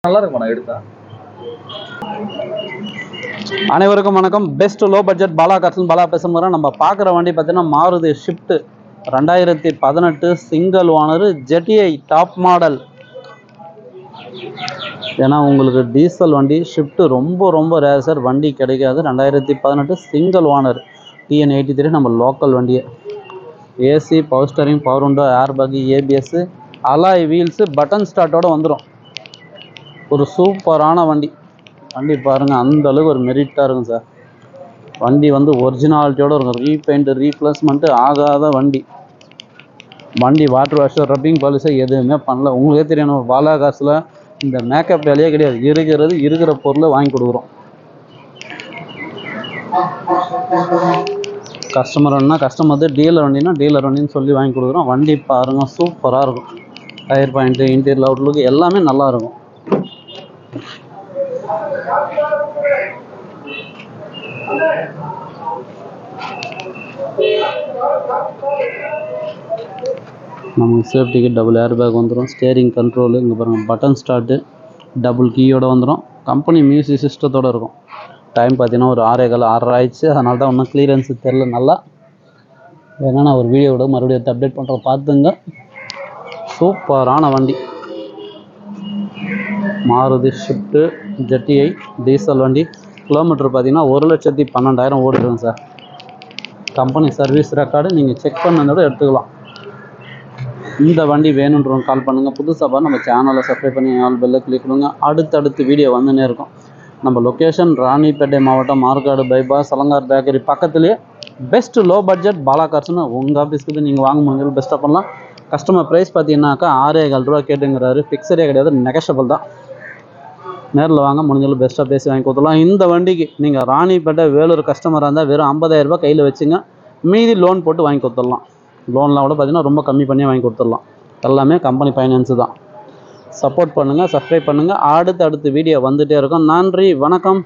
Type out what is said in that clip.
நல்லா இருக்குமா எடுத்தா. அனைவருக்கும் வணக்கம். பெஸ்ட் லோ பட்ஜெட் பாலா கார்ஸ்னு பாலா பேசுகிறோம். நம்ம பார்க்குற வண்டி பார்த்தீங்கன்னா Maruti Swift 2018 single owner ZDI top model. ஏன்னா உங்களுக்கு டீசல் வண்டி ஷிஃப்ட் ரொம்ப ரேர் சார், வண்டி கிடைக்காது. 2018 சிங்கிள் ஓனர் TN 83 நம்ம லோக்கல் வண்டியை. AC, power steering, power window, air bag, ABS, alloy wheels, button ஸ்டார்ட்டோடு வந்துடும். ஒரு சூப்பரான வண்டி. வண்டி பாருங்கள், அந்த அளவுக்கு ஒரு மெரிட்டாக இருக்கும் சார். வண்டி வந்து ஒரிஜினாலிட்டியோடு இருக்கும். ரீபெயிண்ட் ரீப்ளேஸ்மெண்ட்டு ஆகாத வண்டி. வண்டி வாட்டர் வாஷ், ரப்பிங் பாலிசி எதுவுமே பண்ணல. உங்களுக்கே தெரியணும், பாலா காசில் இந்த மேக்கப் வேலையே கிடையாது. இருக்கிற பொருளை வாங்கி கொடுக்குறோம். கஸ்டமர் டீலர் வண்டினா டீலர் வண்டின்னு சொல்லி வாங்கி கொடுக்குறோம். வண்டி பாருங்கள், சூப்பராக இருக்கும். டயர் பாயிண்ட்டு, இன்டீரியர் அவுட்லுக்கு எல்லாமே நல்லாயிருக்கும். நமக்கு சேஃப்டிக்கு டபுள் ஏர் பேக் வந்துடும். ஸ்டேரிங் கண்ட்ரோலு இங்கே பாருங்கள், பட்டன் ஸ்டார்ட்டு டபுள் கீயோடு வந்துடும். கம்பெனி மியூசிக் சிஸ்டத்தோடு இருக்கும். டைம் பார்த்தீங்கன்னா ஒரு 6:15 ஆயிடுச்சு. அதனால தான் ஒன்றும் கிளியரன்ஸு தெரில. நல்லா ஏன்னா நான் ஒரு வீடியோவோட மறுபடியும் அப்டேட் பண்ணுறேன், பார்த்துங்க. சூப்பரான வண்டி மாருதி ஷிஃப்ட்டு ஜெட்டிஐ டீசல் வண்டி. கிலோமீட்டர் பார்த்தீங்கன்னா 1,12,000 ஓடிடுங்க சார். கம்பெனி சர்வீஸ் ரெக்கார்டு நீங்கள் செக் பண்ணதோட எடுத்துக்கலாம். இந்த வண்டி வேணுன்றவங்க கால் பண்ணுங்கள். புதுசாக நம்ம சேனலை சப்ஸ்கிரைப் பண்ணி ஆல் பெல்லை கிளிக் பண்ணுங்கள். அடுத்தடுத்து வீடியோ வந்துன்னே இருக்கும். நம்ம லொக்கேஷன் ராணிப்பேட்டை மாவட்டம், மார்க்காடு பைபாஸ், அலங்கார் பேக்கரி பக்கத்துலேயே பெஸ்ட் லோ பட்ஜெட் பாலா கார்ஸ்னு உங்கள் ஆஃபீஸ்க்கு நீங்கள் வாங்க முடிஞ்சது பெஸ்ட்டாக பண்ணலாம். கஸ்டமர் ப்ரைஸ் பார்த்தீங்கன்னாக்கா 6,15 ரூபா கேட்டுங்கிறாரு. ஃபிக்ஸடே கிடையாது, நெகஷபிள் தான். நேரில் வாங்க, முடிஞ்சளவு பெஸ்ட்டாக பேசி வாங்கி கொடுத்துடலாம். இந்த வண்டிக்கு நீங்கள் ராணிப்பேட்டை வேலூர் கஸ்டமராக இருந்தால் வெறும் 50,000 ரூபாய் கையில் வச்சுங்க. மீதி லோன் போட்டு வாங்கி கொடுத்துடலாம். லோன்லாம் கூட பார்த்தீங்கன்னா ரொம்ப கம்மி பண்ணி வாங்கி கொடுத்துடலாம். எல்லாமே கம்பெனி ஃபைனான்ஸு தான். சப்போர்ட் பண்ணுங்கள், சப்ஸ்கிரைப் பண்ணுங்கள். அடுத்து வீடியோ வந்துகிட்டே இருக்கும். நன்றி, வணக்கம்.